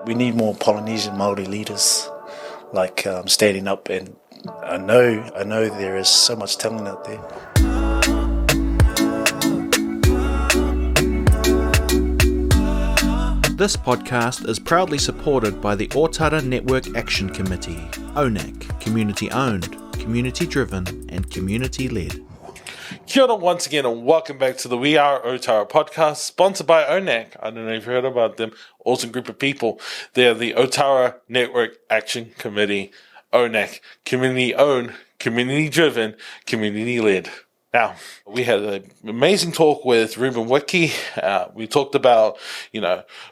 we need more Polynesian Māori leaders, like standing up. And I know there is so much talent out there. This podcast is proudly supported by the Ōtara Network Action Committee, ōNAC, community-owned, community-driven and community-led. Kia ora once again and welcome back to the We Are Ōtara podcast, sponsored by ōNAC. I don't know if you heard about them. Awesome group of people. They're the Ōtara Network Action Committee, ōNAC, community-owned, community-driven, community-led. Now, we had an amazing talk with Ruben Wiki. We talked about,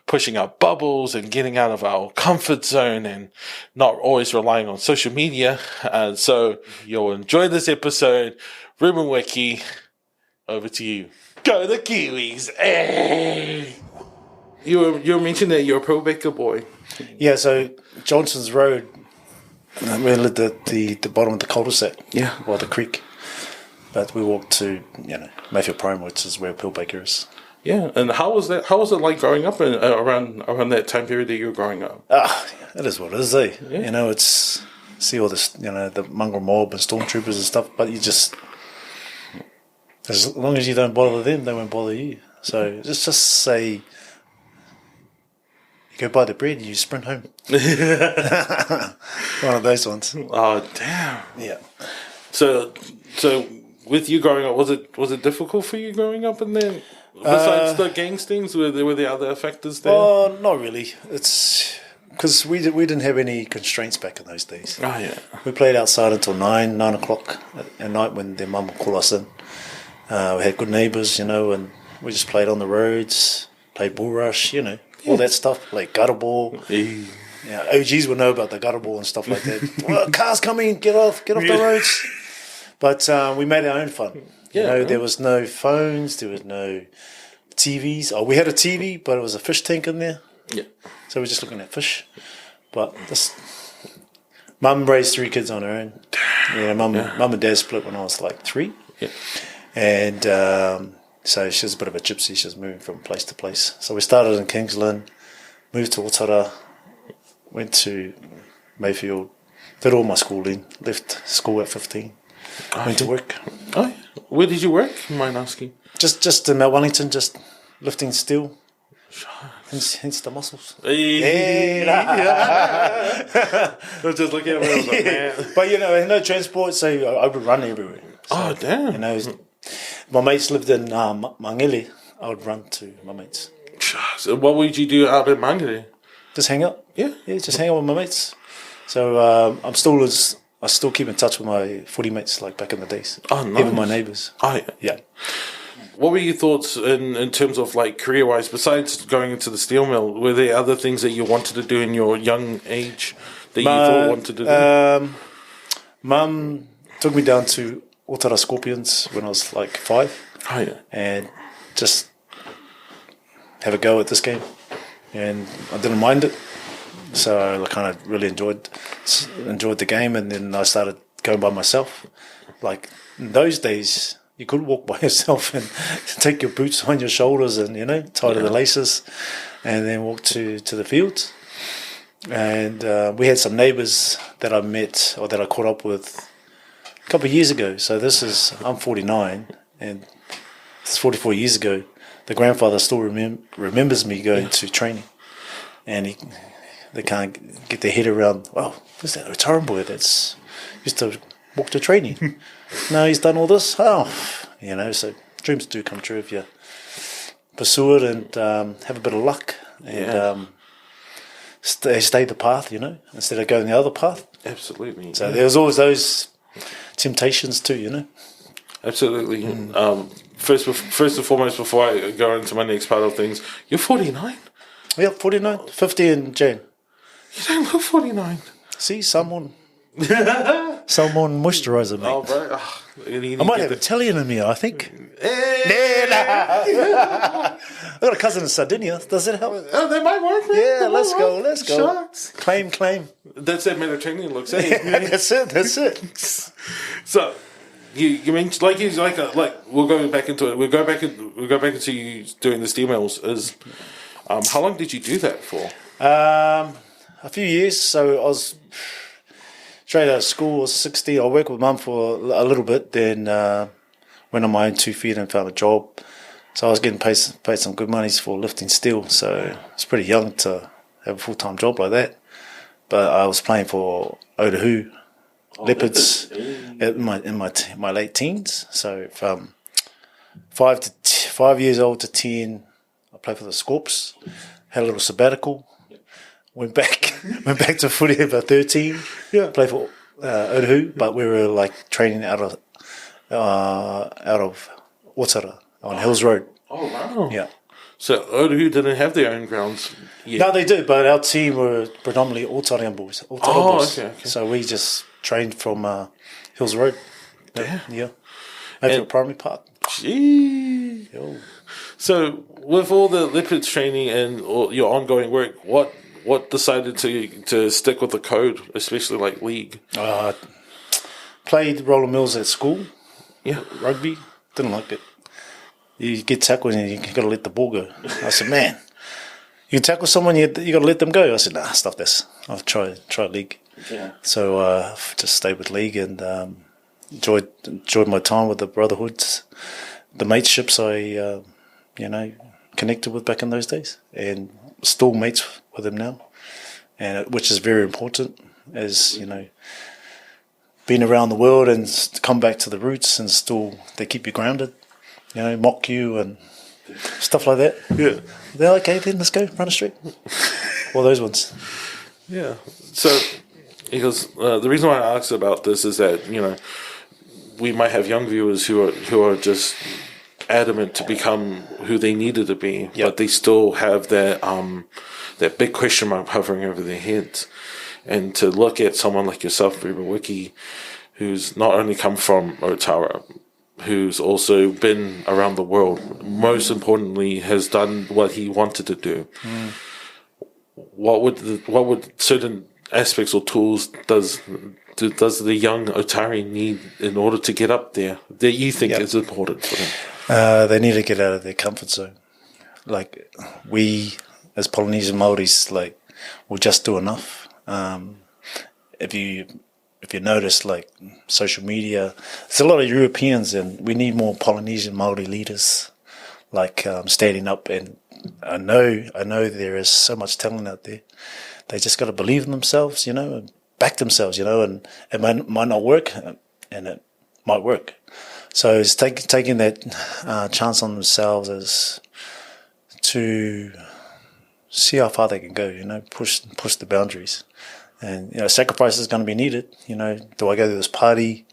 pushing our bubbles and getting out of our comfort zone and not always relying on social media. So you'll enjoy this episode. Ruben Wiki, over to you. Go the Kiwis! Hey! You were mentioning that you're a Pearl boy. Yeah, so Johnson's Road, we lived at the bottom of the cul-de-sac. Yeah. By the creek. But we walked to, Mayfield Prime, which is where Pearl Baker is. Yeah, and how was that? How was it like growing up around that time period that you were growing up? It is what it is, eh? Yeah. It's see all this, the mongrel mob and stormtroopers and stuff, but you just, as long as you don't bother them, they won't bother you. So just say, you go buy the bread and you sprint home. One of those ones. Oh, damn. Yeah. So. With you growing up, was it difficult for you growing up in there? Besides the gang stings, were there other factors there? Oh, not really. It's because we didn't have any constraints back in those days. Oh, yeah. We played outside until 9 o'clock at night when their mum would call us in. We had good neighbours, and we just played on the roads, played bull rush, all that stuff, like gutter ball. Yeah, OGs would know about the gutter ball and stuff like that. Well, cars coming, get off the roads. But we made our own fun. There was no phones, there was no TVs. Oh, we had a TV, but it was a fish tank in there. Yeah. So we're just looking at fish. But Mum raised 3 kids on her own. Yeah, Mum and Dad split when I was like 3. Yeah. And so she was a bit of a gypsy. She was moving from place to place. So we started in Kingsland, moved to Ōtara, went to Mayfield, did all my schooling, left school at 15. Went to work. Oh, where did you work? Mind asking? Just in Mount Wellington, just lifting steel. Hence the muscles. Yeah. I was just looking at me. I was like, man. But no transport, so I would run everywhere. So, damn. My mates lived in Mangere. I would run to my mates. So what would you do out in Mangere? Just hang out. Yeah, just hang out with my mates. So I still keep in touch with my footy mates like back in the days. Oh, nice. Even my neighbours. Oh, yeah. What were your thoughts in terms of like career-wise, besides going into the steel mill? Were there other things that you wanted to do in your young age that you thought wanted to do? Mum took me down to Ōtara Scorpions when I was like 5. Oh, yeah. And just have a go at this game. And I didn't mind it. So I kind of really enjoyed the game, and then I started going by myself. Like in those days, you could walk by yourself and take your boots on your shoulders and tie to the laces, and then walk to the fields. And we had some neighbours that I met or that I caught up with a couple of years ago. So I'm 49, and this is 44 years ago. The grandfather still remembers me going to training, and they can't get their head around, who's that Ōtara boy that's used to walk to training? No, he's done all this. So dreams do come true if you pursue it and have a bit of luck and stay the path, instead of going the other path. Absolutely. So there's always those temptations too, Absolutely. First and foremost, before I go into my next part of things, you're 49? Yeah, 49, 50 in Jan. You don't look 49. See, someone moisturiser me. Oh, bro. I might have Italian in me, I think. I've got a cousin in Sardinia. Does it help? Oh, that might work, man. Yeah, let's go. Shots. Claim. That's that Mediterranean looks, eh? That's it. So, you mean like we'll go back into it. We'll go back into you doing the steel mills. How long did you do that for? A few years. So I was straight out of school. I was 16. I worked with Mum for a little bit. Then went on my own 2 feet and found a job. So I was getting paid some good monies for lifting steel. So I was pretty young to have a full-time job like that. But I was playing for Ōtara Leopards in my late teens. So from 5 years old to 10, I played for the Scorps. Had a little sabbatical. Went back to footy about 13. Yeah. Played for Ōtara, but we were like training out of Ōtara on Hills Road. Oh wow! Yeah. So Ōtara didn't have their own grounds yet. No, they do, but our team were predominantly Ōtara boys. Okay. So we just trained from Hills Road. Yeah. Over at Primary Park. Gee. Yo. So with all the Leopards training and all your ongoing work, what decided to stick with the code, especially like league? Played roller mills at school. Yeah. Rugby. Didn't like it. You get tackled and you got to let the ball go. I said, man, you tackle someone, you got to let them go. I said, nah, stuff this. I'll try league. Yeah. So just stayed with league and enjoyed my time with the brotherhoods, the mateships I connected with back in those days, and still mates with them now, and which is very important, as you know, being around the world and come back to the roots, and still they keep you grounded, mock you and stuff like that. Yeah. They're like, okay, then let's go run a street. All those ones. Yeah. So because the reason why I asked about this is that we might have young viewers who are just adamant to become who they needed to be, but they still have that big question mark hovering over their heads. And to look at someone like yourself, Ruben Wiki, who's not only come from Ōtara, who's also been around the world, most importantly has done what he wanted to do. What would certain aspects or tools does the young Ōtari need in order to get up there that you think is important for them? They need to get out of their comfort zone. Like we, as Polynesian Māoris, we'll just do enough. If you notice, like social media, there's a lot of Europeans, and we need more Polynesian Māori leaders, standing up. And I know there is so much talent out there. They just got to believe in themselves, and back themselves, and it might not work, and it might work. So it's taking that chance on themselves as to see how far they can go, push the boundaries. And, sacrifice is going to be needed. Do I go to this party,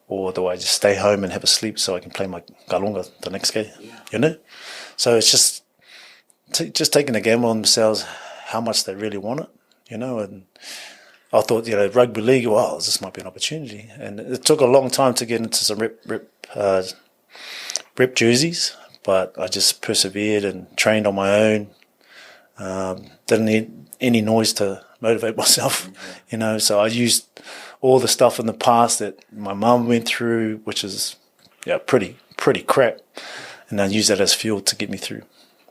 or do I just stay home and have a sleep so I can play my galonga the next day? So it's just taking a gamble on themselves, how much they really want it, and I thought, rugby league, wow, this might be an opportunity. And it took a long time to get into some rep jerseys, but I just persevered and trained on my own. Didn't need any noise to motivate myself, so I used all the stuff in the past that my mum went through, which is pretty crap, and I used that as fuel to get me through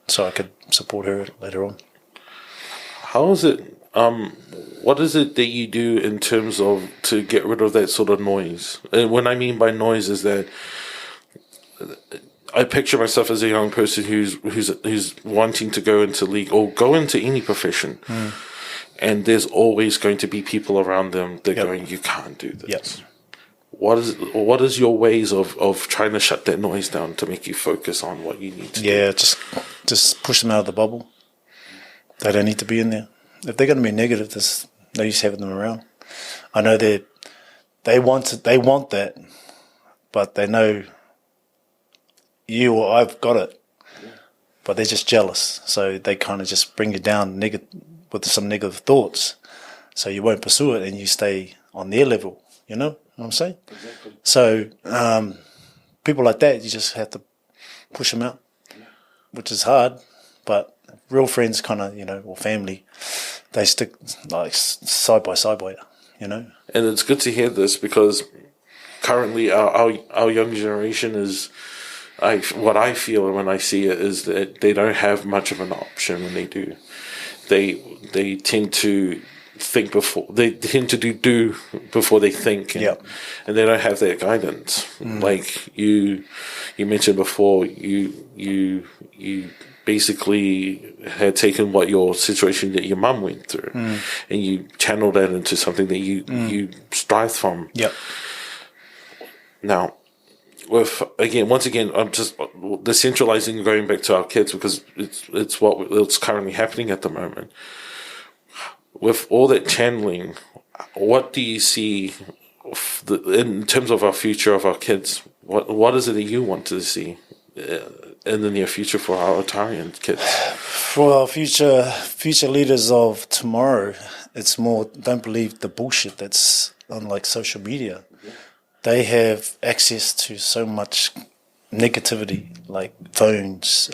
so I could support her later on. How is it, what is it that you do in terms of to get rid of that sort of noise? And what I mean by noise is that I picture myself as a young person who's wanting to go into league or go into any profession. And there's always going to be people around them that are going, you can't do this. Yes. What is your ways of trying to shut that noise down to make you focus on what you need to do? Yeah, just push them out of the bubble. They don't need to be in there. If they're going to be negative, there's no use having them around. I know that they want that, but they know you or I've got it, but they're just jealous. So they kind of just bring you down with some negative thoughts, so you won't pursue it and you stay on their level. You know what I'm saying? Exactly. So people like that, you just have to push them out, which is hard. But real friends, kind of, or family, they stick like side by side by you. And it's good to hear this because currently our young generation is. What I feel when I see it is that they don't have much of an option when they do. they tend to think before they tend to do before they think, and they don't have that guidance. Like you mentioned before, you basically had taken what your situation that your mum went through, and you channeled that into something that you strive from. Now, once again, I'm just decentralizing, going back to our kids, because it's what's currently happening at the moment. With all that channeling, what do you see in terms of our future of our kids? What is it that you want to see in the near future for our Aotearoan kids? For our future leaders of tomorrow, it's more, don't believe the bullshit that's on like social media. They have access to so much negativity, like phones,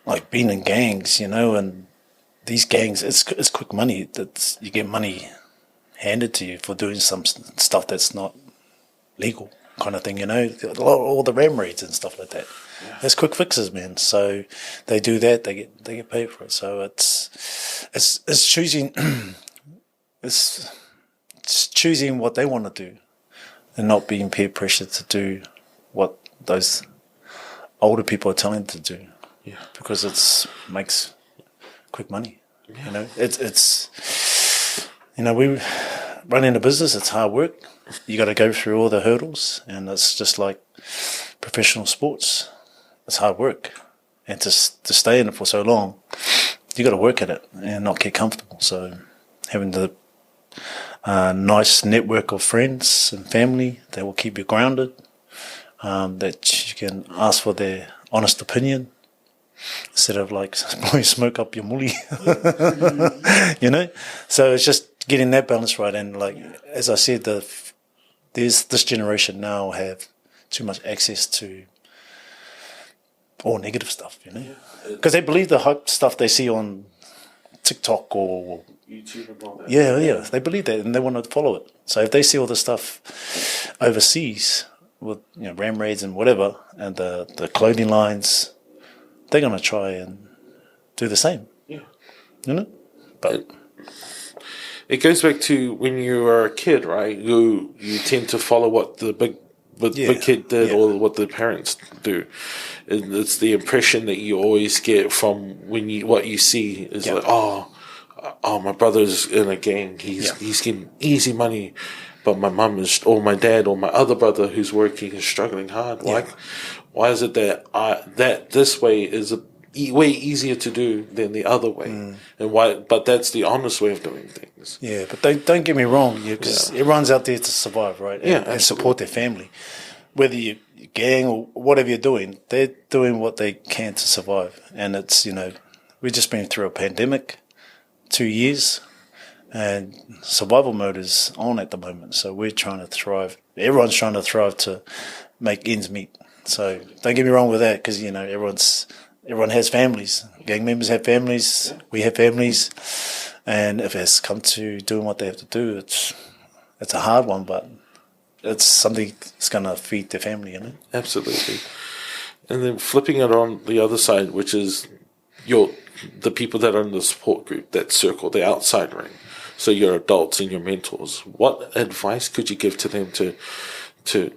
like being in gangs, and these gangs, it's quick money. You get money handed to you for doing some stuff that's not legal, kind of thing, all the ram raids and stuff like that. There's quick fixes, man. So they do that, they get paid for it. So it's choosing it's choosing what they want to do and not being peer pressured to do what those older people are telling them to do. Because it makes quick money. It's we running a business, it's hard work. You got to go through all the hurdles, and it's just like professional sports. It's hard work, and to stay in it for so long, you got to work at it and not get comfortable. So having the nice network of friends and family that will keep you grounded, that you can ask for their honest opinion instead of like blowing smoke up your mully. So it's just getting that balance right. And like as I said, this generation now have too much access to all negative stuff, because they believe the hype stuff they see on TikTok or YouTube and all that. They believe that and they want to follow it. So if they see all the stuff overseas with ram raids and whatever, and the clothing lines, they're gonna try and do the same. But it goes back to when you were a kid, right? You tend to follow what the big kid did or what the parents do. And it's the impression that you always get from what you see is like, oh, my brother's in a gang. He's getting easy money, but my mum is, or my dad, or my other brother who's working is struggling hard. Why is it that this way is way easier to do than the other way? And why? But that's the honest way of doing things. Yeah, but don't get me wrong, because everyone's out there to survive, right? And support their family. Whether you gang or whatever you're doing, they're doing what they can to survive. And it's, we've just been through a pandemic, 2 years, and survival mode is on at the moment. So we're trying to thrive. Everyone's trying to thrive to make ends meet. So don't get me wrong with that, because, everyone has families. Gang members have families. We have families. And if it's come to doing what they have to do, it's a hard one, but it's something that's going to feed their family, Absolutely. And then flipping it on the other side, which is the people that are in the support group, that circle, the outside ring. So your adults and your mentors. What advice could you give to them to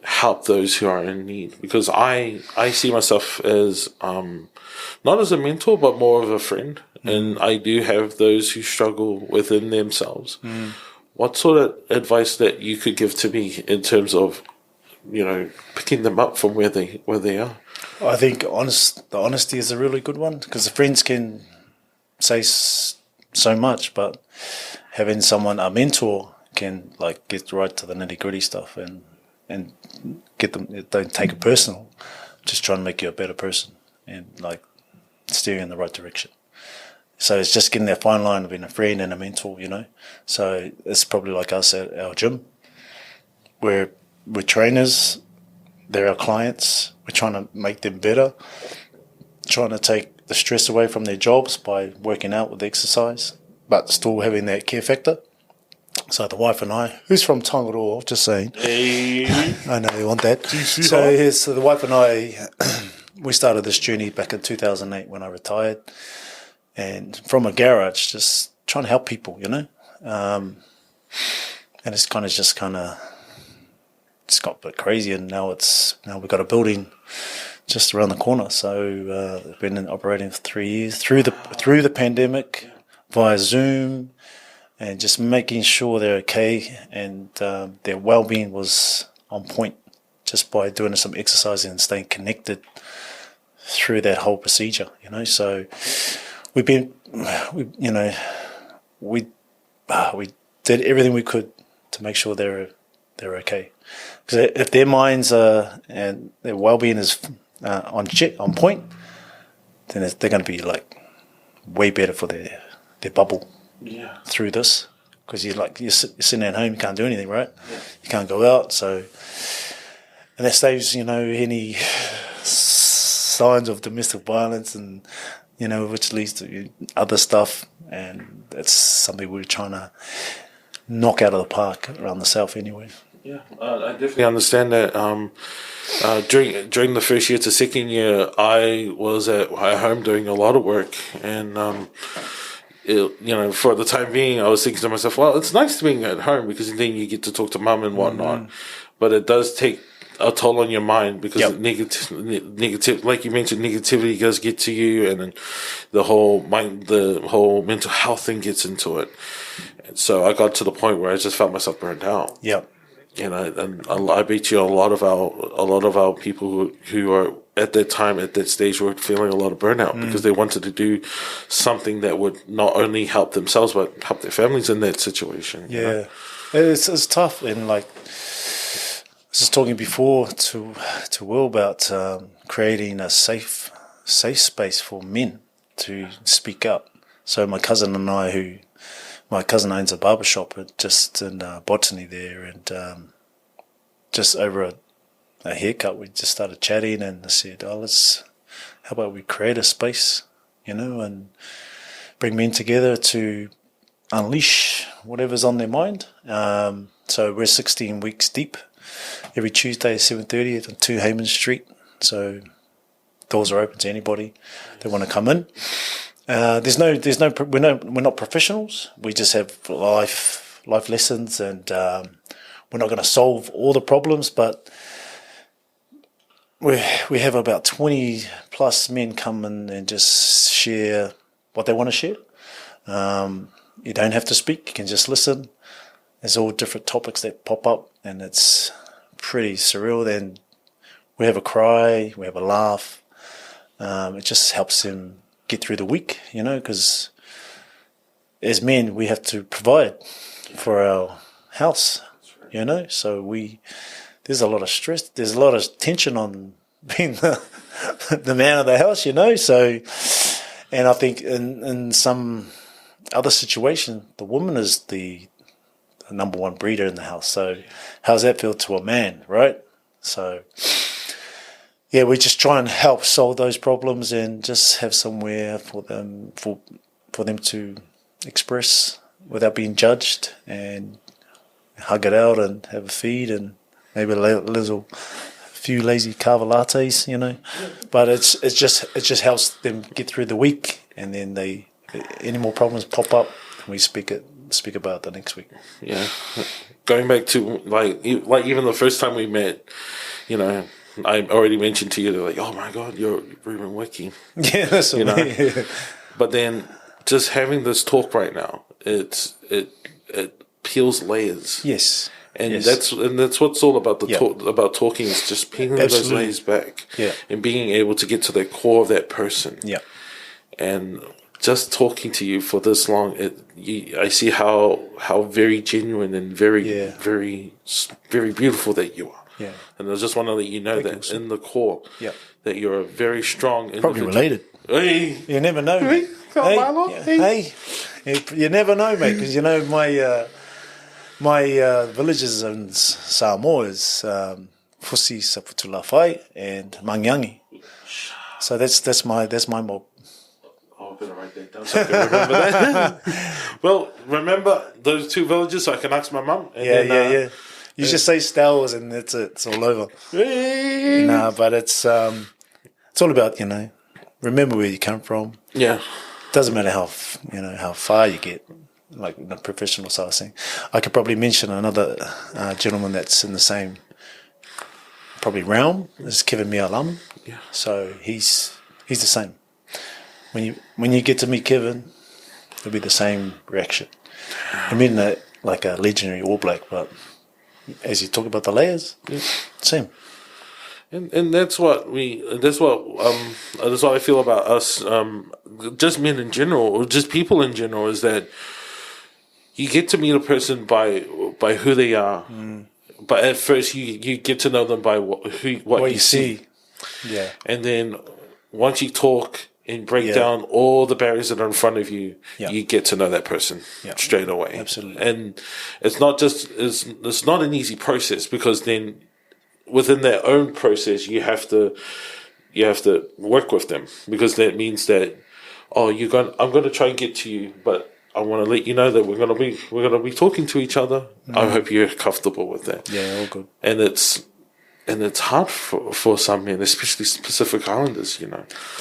help those who are in need? Because I see myself as not as a mentor, but more of a friend. And I do have those who struggle within themselves. What sort of advice that you could give to me in terms of, picking them up from where they are? I think the honesty is a really good one, because the friends can say so much, but having a mentor can like get right to the nitty gritty stuff and get them. Don't take it personal. Just try and make you a better person and like steer you in the right direction. So it's just getting that fine line of being a friend and a mentor, So it's probably like us at our gym. We're trainers, they're our clients. We're trying to make them better, trying to take the stress away from their jobs by working out with exercise, but still having that care factor. So the wife and I, who's from Tangaroa, just saying. Hey. I know you want that. So the wife and I, we started this journey back in 2008 when I retired. and from a garage, just trying to help people, you know. And it's just got a bit crazy, and now we've got a building just around the corner. So we've been operating for 3 years through the pandemic via Zoom, and just making sure they're okay and their well-being was on point just by doing some exercising and staying connected through that whole procedure, you know. So we did everything we could to make sure they're okay. Because if their minds and their well-being is on point, then they're going to be like way better for their bubble through this. Because you're sitting at home, you can't do anything, right? Yeah. You can't go out, so and that saves, you know, any signs of domestic violence, and you know, which leads to other stuff, and that's something we're trying to knock out of the park around the south anyway. Yeah, I definitely understand that. During the first year to second year, I was at home doing a lot of work, and for the time being, I was thinking to myself, well, it's nice being at home because then you get to talk to mum and whatnot, but it does take a toll on your mind because negative, like you mentioned, negativity does get to you, and then the whole mental health thing gets into it. And so I got to the point where I just felt myself burned out. Yep. You know, and I bet you a lot of our people who are at that time, at that stage, were feeling a lot of burnout because they wanted to do something that would not only help themselves but help their families in that situation. Yeah, you know? It's tough, and like I was just talking before to Will about creating a safe space for men to speak up. So my cousin and I, my cousin owns a barbershop just in Botany there, and just over a haircut, we just started chatting, and I said, how about we create a space, you know, and bring men together to unleash whatever's on their mind. So we're 16 weeks deep, every Tuesday at 7:30 at 2 Hayman Street. So doors are open to anybody that want to come in. We're not professionals. We just have life lessons, and we're not going to solve all the problems, but we have about 20 plus men come in and just share what they want to share. You don't have to speak; you can just listen. There's all different topics that pop up, and it's pretty surreal. Then we have a cry, we have a laugh. It just helps them get through the week, you know, because as men we have to provide for our house, you know. So there's a lot of stress, there's a lot of tension on being the man of the house, you know. So, and I think in some other situation, the woman is the number one breeder in the house. So how's that feel to a man, right? So yeah, we just try and help solve those problems and just have somewhere for them to express without being judged, and hug it out and have a feed and maybe a few lazy kava lattes, you know. But it just helps them get through the week, and then any more problems pop up, and we speak about the next week. Yeah, going back to like even the first time we met, you know, I already mentioned to you, they're like, oh my God, you're Ruben Wiki. Yeah, that's what I mean. But then just having this talk right now, it peels layers. Yes. And that's what's all about about talking, is just peeling those layers back. Yeah. And being able to get to the core of that person. Yeah. And just talking to you for this long, I see how very genuine and very, very, very beautiful that you are. Yeah. And I just want to let you know that in the core, that you're a very strong individual. Probably related. Hey. You never know. Hey. You never know, mate, because you know my villages in Samoa is Fusi, Saputulawhai, and Mangiangi. So that's my mob. Oh, I better write that down so I can remember that. Well, remember those two villages so I can ask my mum. Yeah. You just say Stells and it's all over. Hey. Nah, but it's all about, you know, remember where you come from. Yeah. doesn't matter how far you get, like in the professional side of thing. I could probably mention another gentleman that's in the same probably realm as Kevin Mialam. Yeah. So he's the same. When you get to meet Kevin, it'll be the same reaction. I mean, like a legendary All Black, but as you talk about the layers, same. And that's what I feel about us, just men in general, or just people in general, is that you get to meet a person by who they are, but at first you get to know them by what you see. Yeah, and then once you talk and break down all the barriers that are in front of you, you get to know that person straight away. Absolutely. And it's not an easy process, because then within their own process you have to work with them, because that means that I'm going to try and get to you, but I want to let you know that we're going to be talking to each other. I hope you're comfortable with that. Yeah, all good. And it's hard for some men, especially Pacific Islanders,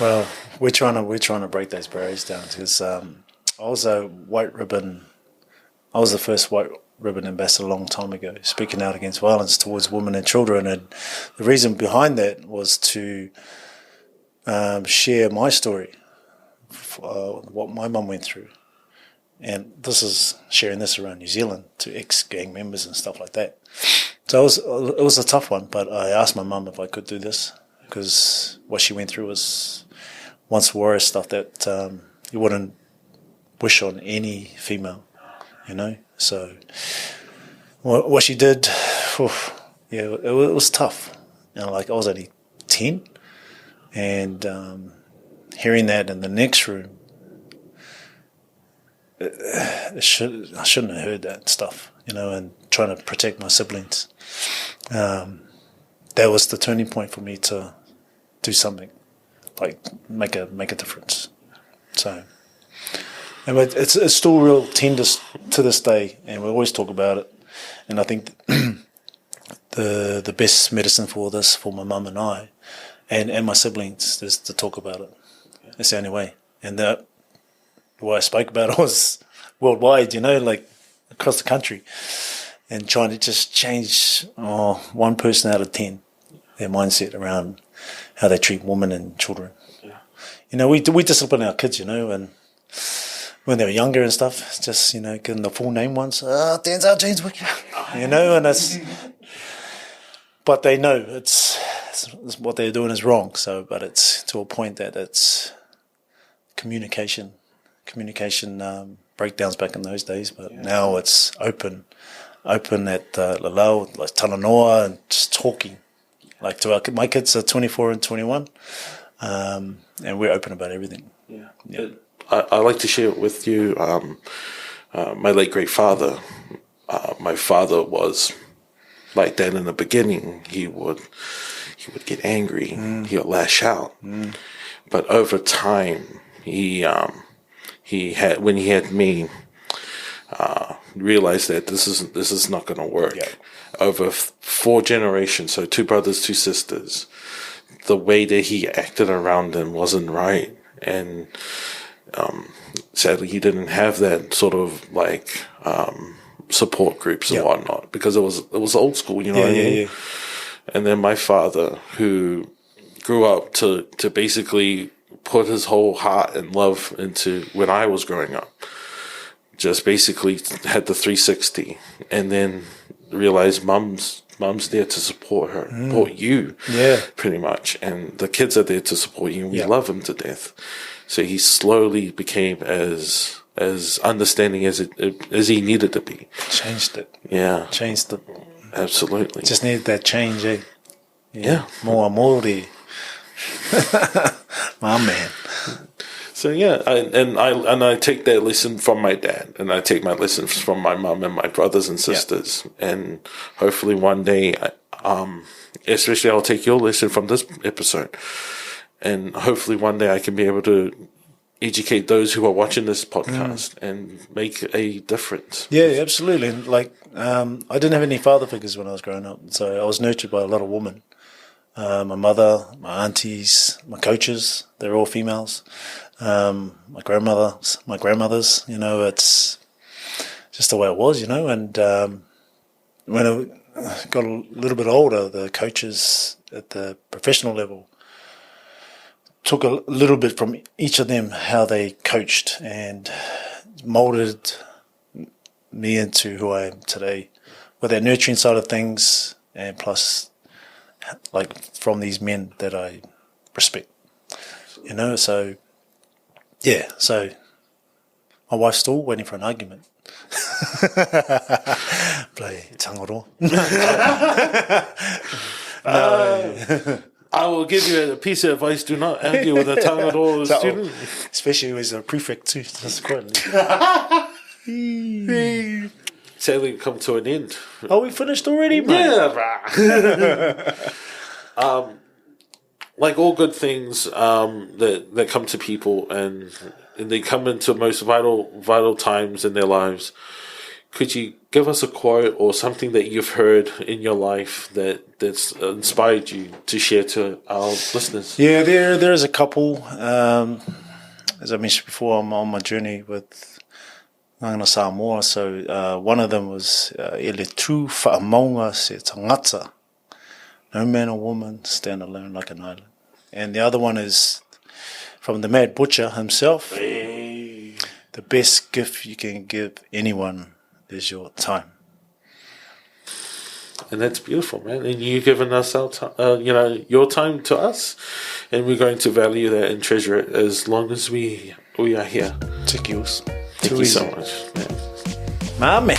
Well, we're trying to break those barriers down, because I was the first white ribbon ambassador a long time ago, speaking out against violence towards women and children, and the reason behind that was to share my story, what my mum went through. And this is sharing this around New Zealand to ex-gang members and stuff like that. So it was a tough one, but I asked my mum if I could do this, because what she went through was once warrior stuff that you wouldn't wish on any female, So what she did, it was tough. Like I was only 10, and hearing that in the next room, I shouldn't have heard that stuff, and trying to protect my siblings. That was the turning point for me to do something, like make a difference. So, and it's still real tender to this day, and we always talk about it. And I think the best medicine for this, for my mum and I, and my siblings, is to talk about it. It's the only way. And the way I spoke about it was worldwide, like across the country, and trying to just change one person out of 10, their mindset around how they treat women and children. Yeah. We discipline our kids, and when they were younger and stuff, just, give them the full name once. Denzel James Wiki, and it's, but they know it's what they're doing is wrong. So, but it's to a point that it's communication breakdowns back in those days, but now it's open at Lalau, like Talanoa, and just talking. Like my kids are 24 and 21, and we're open about everything. Yeah. I like to share with you my late great father. My father was like that in the beginning. He would get angry. He would lash out. But over time, when he had me, realized that this is not going to work. Yeah. Over 4 generations, so 2 brothers, 2 sisters, the way that he acted around them wasn't right, and sadly he didn't have that sort of like support groups and whatnot, because it was old school, what I mean? Yeah. And then my father, who grew up to basically put his whole heart and love into when I was growing up, just basically had the 360, and then realized mom's there to support her, support you, pretty much, and the kids are there to support you, and we love him to death. So he slowly became as understanding as he needed to be. Changed it. Yeah. Changed it. Absolutely. Just needed that change, eh? Yeah. More amore. My man. So I take that lesson from my dad, and I take my lessons from my mum and my brothers and sisters, and hopefully one day, especially I'll take your lesson from this episode, and hopefully one day I can be able to educate those who are watching this podcast and make a difference. Yeah, absolutely. Like I didn't have any father figures when I was growing up, so I was nurtured by a lot of women. My mother, my aunties, my coaches, they're all females. my grandmothers, you know, it's just the way it was, you know. And when I got a little bit older, the coaches at the professional level took a little bit from each of them, how they coached, and moulded me into who I am today, with that nurturing side of things, and plus, like, from these men that I respect, you know. So, yeah, so my wife's still waiting for an argument. Bloody tangaroa. No. I will give you a piece of advice: do not argue with a tangaroa student, especially as a prefect too. That's quite. Sadly, come to an end. Oh, we finished already, mate? Yeah, like all good things that come to people, and they come into most vital times in their lives. Could you give us a quote or something that you've heard in your life that's inspired you to share to our listeners? Yeah, there is a couple. As I mentioned before, I'm on my journey with Ngāna Samoa. So one of them was e le tū whaamaunga se tangata. No man or woman stand alone like an island. And the other one is from the Mad Butcher himself. Hey. The best gift you can give anyone is your time. And that's beautiful, man. And you've given us your time to us, and we're going to value that and treasure it as long as we are here. Te kios. Thank you so much. Mame.